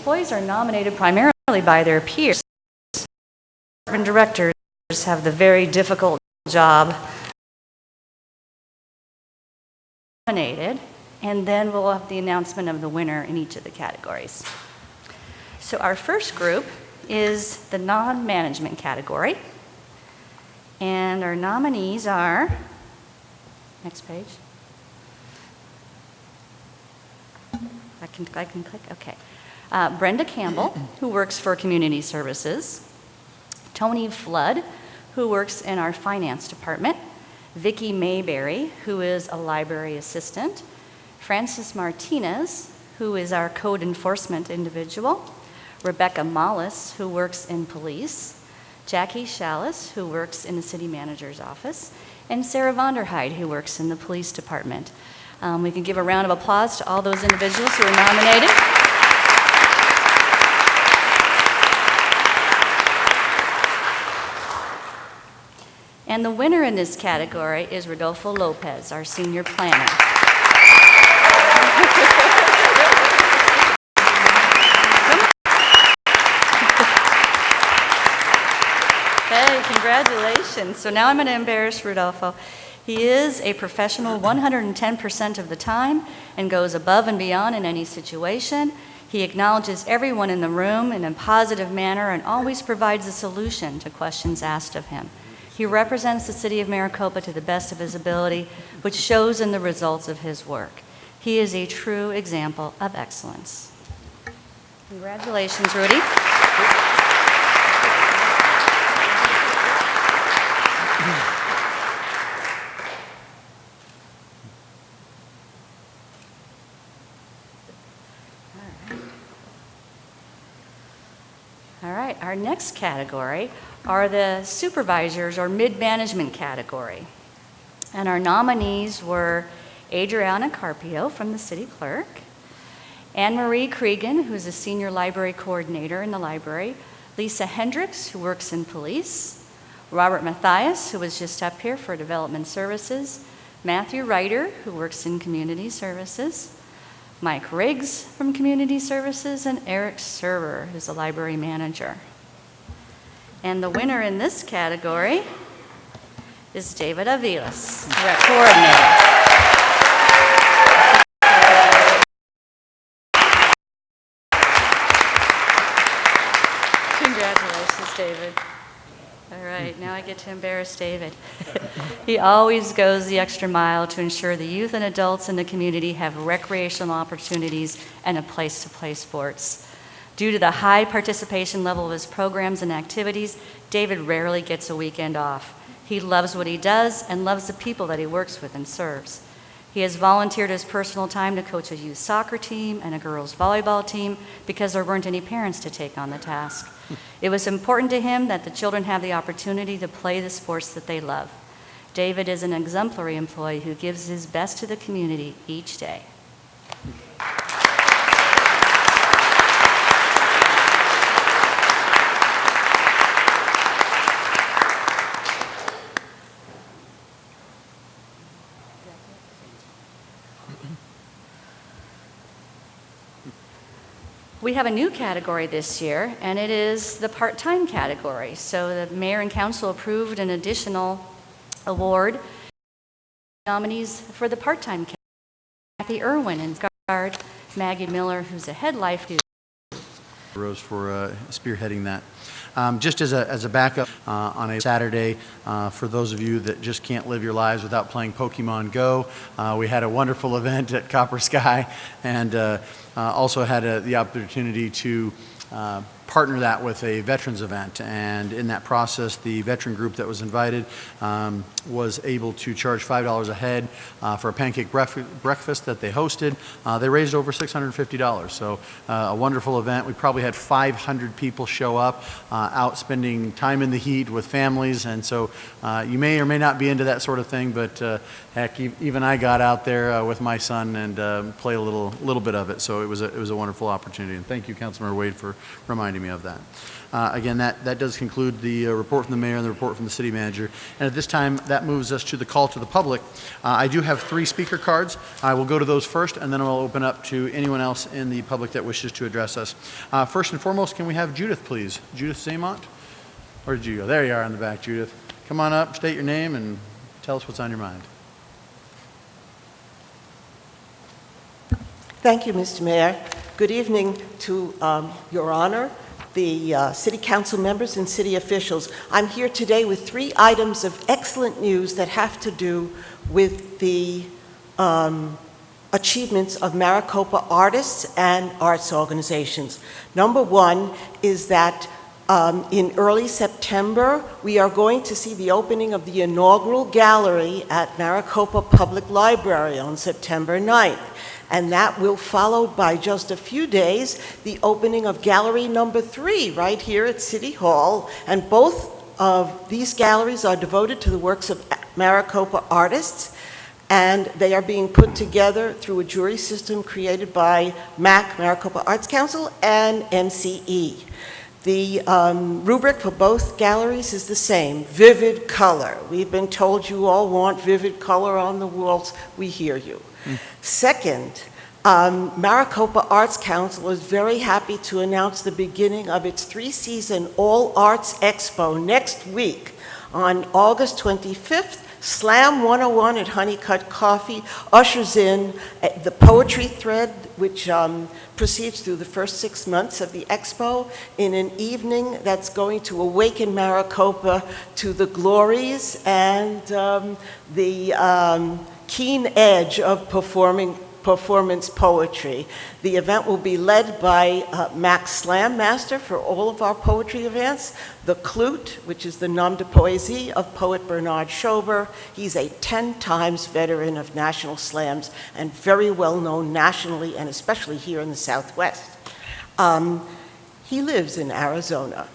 employees are nominated primarily by their peers. Department directors have the very difficult job nominated, and then we'll have the announcement of the winner in each of the categories. So our first group is the non-management category, and our nominees are, next page. I can click, okay. Brenda Campbell, who works for Community Services. Tony Flood, who works in our finance department. Vicki Mayberry, who is a library assistant. Francis Martinez, who is our code enforcement individual. Rebecca Mollis, who works in police. Jackie Shallis, who works in the city manager's office. And Sarah Vonderheide, who works in the police department. We can give a round of applause to all those individuals who are nominated. And the winner in this category is Rodolfo Lopez, our senior planner. Hey, congratulations. So now I'm going to embarrass Rodolfo. He is a professional 110% of the time and goes above and beyond in any situation. He acknowledges everyone in the room in a positive manner and always provides a solution to questions asked of him. He represents the city of Maricopa to the best of his ability, which shows in the results of his work. He is a true example of excellence. Congratulations, Rudy. All right, our next category are the supervisors or mid-management category. And our nominees were Adriana Carpio from the city clerk, Anne-Marie Cregan, who's a senior library coordinator in the library, Lisa Hendricks, who works in police, Robert Mathias, who was just up here for development services, Matthew Ryder, who works in community services, Mike Riggs from Community Services, and Eric Server, who's a library manager. And the winner in this category is David Aviles, rec coordinator. Congratulations, David. All right, now I get to embarrass David. He always goes the extra mile to ensure the youth and adults in the community have recreational opportunities and a place to play sports. Due to the high participation level of his programs and activities, David rarely gets a weekend off. He loves what he does and loves the people that he works with and serves. He has volunteered his personal time to coach a youth soccer team and a girls' volleyball team because there weren't any parents to take on the task. It was important to him that the children have the opportunity to play the sports that they love. David is an exemplary employee who gives his best to the community each day. We have a new category this year, and it is the part-time category. So the mayor and council approved an additional award. Nominees for the part-time category: Kathy Irwin in guard, Maggie Miller, who's a head life duty. Rose for spearheading that. Just as a backup, on a Saturday, for those of you that just can't live your lives without playing Pokemon Go, we had a wonderful event at Copper Sky, and also had the opportunity to partner that with a veterans event. And in that process, the veteran group that was invited was able to charge $5 a head for a pancake breakfast that they hosted. They raised over $650. So a wonderful event. We probably had 500 people show up out spending time in the heat with families. And so you may or may not be into that sort of thing, but heck, even I got out there with my son and played a little bit of it. So it was a wonderful opportunity. And thank you, Councilmember Wade, for reminding reminding me of that. Again, that does conclude the report from the mayor and the report from the city manager. And at this time, that moves us to the call to the public. I do have 3 speaker cards. I will go to those first, and then I'll open up to anyone else in the public that wishes to address us. First and foremost, can we have Judith, please? Judith Zamont? Where did you go? There you are in the back, Judith. Come on up, state your name, and tell us what's on your mind. Thank you, Mr. Mayor. Good evening to Your Honor, the City Council members and city officials. I'm here today with 3 items of excellent news that have to do with the achievements of Maricopa artists and arts organizations. Number 1 is that in early September, we are going to see the opening of the inaugural gallery at Maricopa Public Library on September 9th. And that will follow by just a few days the opening of gallery number 3 right here at City Hall. And both of these galleries are devoted to the works of Maricopa artists, and they are being put together through a jury system created by MAC, Maricopa Arts Council, and MCE. The rubric for both galleries is the same: vivid color. We've been told you all want vivid color on the walls. We hear you. Second, Maricopa Arts Council is very happy to announce the beginning of its 3-season All Arts Expo next week on August 25th. Slam 101 at Honeycut Coffee ushers in the poetry thread, which proceeds through the first 6 months of the expo, in an evening that's going to awaken Maricopa to the glories and the keen edge of performance poetry. The event will be led by Max Slam Master for all of our poetry events, the Clute, which is the nom de poésie of poet Bernard Schober. He's a 10 times veteran of national slams and very well known nationally and especially here in the Southwest. He lives in Arizona.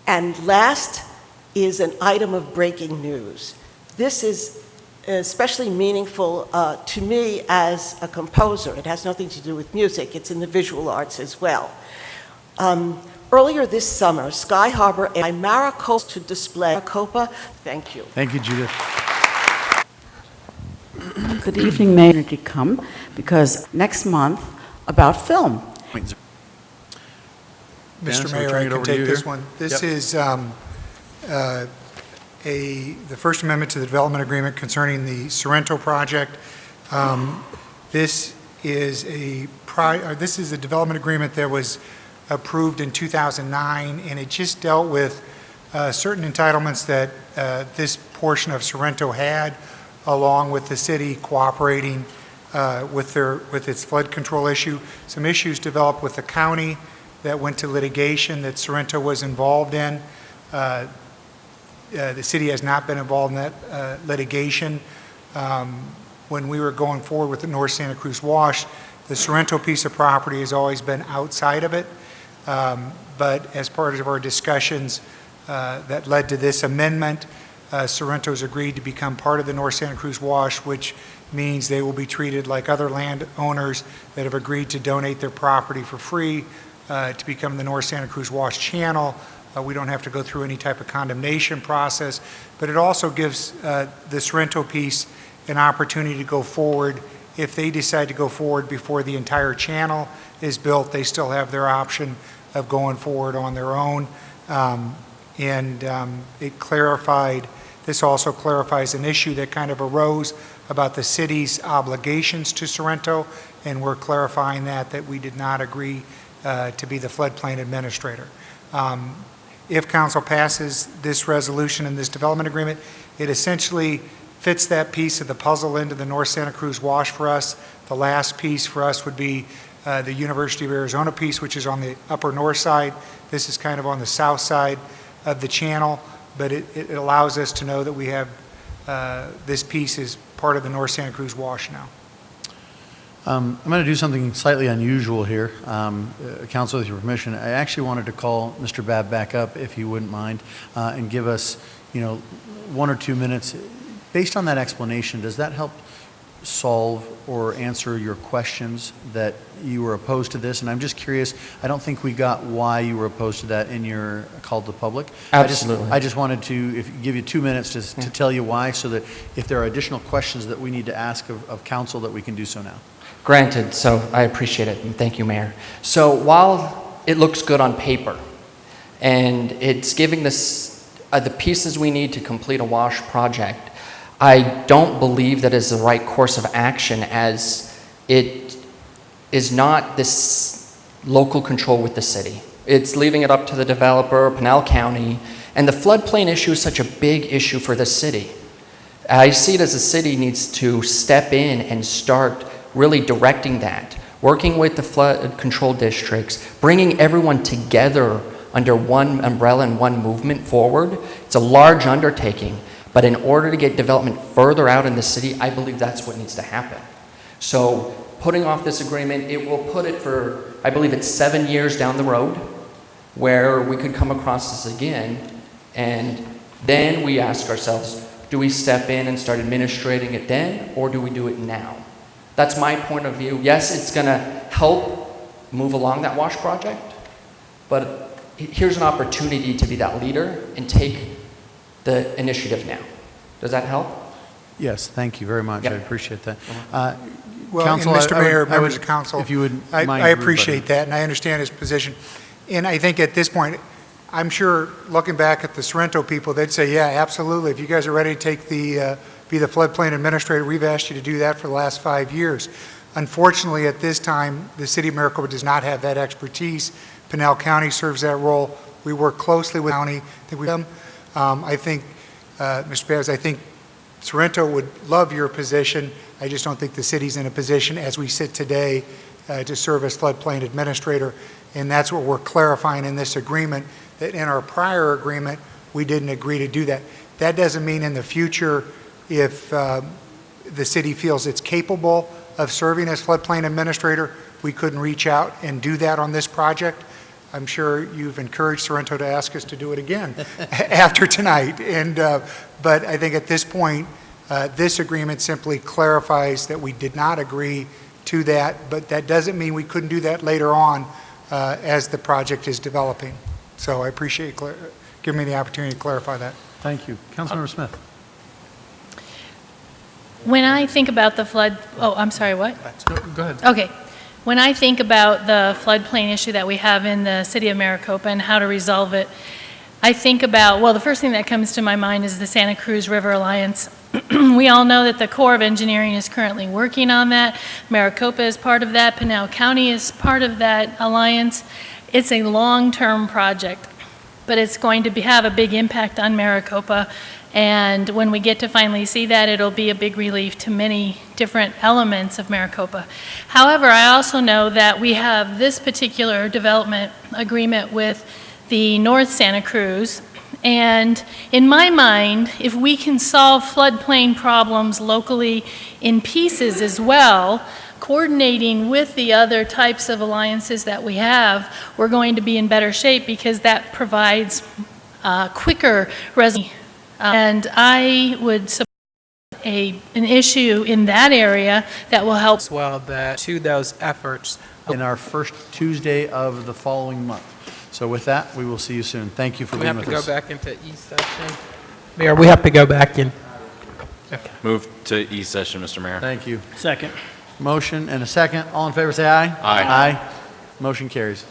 And last is an item of breaking news. This is especially meaningful to me as a composer. It has nothing to do with music. It's in the visual arts as well. Earlier this summer, Sky Harbor and Maricopa to display Maricopa. Thank you. Thank you, Judith. Good evening, Mayor. To come because next month about film. Dennis, Mr. Mayor, I can take this one. This is the First Amendment to the Development Agreement concerning the Sorrento project. This is a development agreement that was approved in 2009, and it just dealt with certain entitlements that this portion of Sorrento had, along with the city cooperating with its flood control issue. Some issues developed with the county that went to litigation that Sorrento was involved in. The city has not been involved in that litigation. When we were going forward with the North Santa Cruz Wash, the Sorrento piece of property has always been outside of it. But as part of our discussions that led to this amendment, Sorrento's agreed to become part of the North Santa Cruz Wash, which means they will be treated like other landowners that have agreed to donate their property for free to become the North Santa Cruz Wash channel. We don't have to go through any type of condemnation process, but it also gives the Sorrento piece an opportunity to go forward. If they decide to go forward before the entire channel is built, they still have their option of going forward on their own. This also clarifies an issue that kind of arose about the city's obligations to Sorrento, and we're clarifying that we did not agree to be the floodplain administrator. If council passes this resolution and this development agreement, it essentially fits that piece of the puzzle into the North Santa Cruz Wash for us. The last piece for us would be the University of Arizona piece, which is on the upper north side. This is kind of on the south side of the channel, but it allows us to know that we have this piece is part of the North Santa Cruz Wash now. I'm going to do something slightly unusual here. Council, with your permission, I actually wanted to call Mr. Babb back up, if you wouldn't mind, and give us, 1 or 2 minutes. Based on that explanation, does that help solve or answer your questions that you were opposed to this. And I'm just curious, I don't think we got why you were opposed to that in your call to the public. Absolutely. I just wanted to give you 2 minutes to tell you why, so that if there are additional questions that we need to ask of council, that we can do so now. Granted, so I appreciate it, and thank you, Mayor. So while it looks good on paper, and it's giving us the pieces we need to complete a WASH project, I don't believe that is the right course of action, as it is not this local control with the city. It's leaving it up to the developer, Pinal County, and the floodplain issue is such a big issue for the city. I see it as the city needs to step in and start really directing that, working with the flood control districts, bringing everyone together under one umbrella and one movement forward. It's a large undertaking. But in order to get development further out in the city, I believe that's what needs to happen. So putting off this agreement, it will put it for, I believe it's 7 years down the road, where we could come across this again, and then we ask ourselves, do we step in and start administrating it then, or do we do it now? That's my point of view. Yes, it's going to help move along that WASH project, but here's an opportunity to be that leader and take the initiative now. Does that help? Yes, thank you very much. Yep. I appreciate that. Well, Council, and Mr. Mayor, I would- members of council, if you would mind I appreciate that, and I understand his position. And I think at this point, I'm sure, looking back at the Sorrento people, they'd say, yeah, absolutely. If you guys are ready to take be the floodplain administrator, we've asked you to do that for the last 5 years. Unfortunately, at this time, the city of Maricopa does not have that expertise. Pinal County serves that role. We work closely with the county. I think, Mr. Bears, I think Sorrento would love your position. I just don't think the city's in a position, as we sit today, to serve as floodplain administrator. And that's what we're clarifying in this agreement, that in our prior agreement, we didn't agree to do that. That doesn't mean in the future, if the city feels it's capable of serving as floodplain administrator, we couldn't reach out and do that on this project. I'm sure you've encouraged Sorrento to ask us to do it again after tonight. But I think at this point, this agreement simply clarifies that we did not agree to that, but that doesn't mean we couldn't do that later on as the project is developing. So I appreciate giving me the opportunity to clarify that. Thank you. Councilmember Smith. When I think about the flood, oh, I'm sorry, what? Go ahead. Okay. When I think about the floodplain issue that we have in the city of Maricopa and how to resolve it, I think about, well, the first thing that comes to my mind is the Santa Cruz River Alliance. We all know that the Corps of Engineering is currently working on that. Maricopa is part of that. Pinal County is part of that alliance. It's a long-term project, but it's going to have a big impact on Maricopa. And when we get to finally see that, it'll be a big relief to many different elements of Maricopa. However, I also know that we have this particular development agreement with the North Santa Cruz. And in my mind, if we can solve floodplain problems locally in pieces as well, coordinating with the other types of alliances that we have, we're going to be in better shape, because that provides quicker resolution. And I would support an issue in that area that will help. As well, that to those efforts. In our first Tuesday of the following month. So with that, we will see you soon. Thank you for We being have with to us. go back into E-session. Mayor, we have to go back in. Okay. Move to E-session, Mr. Mayor. Thank you. Second. Motion and a second. All in favor, say aye. Aye. Aye. Motion carries.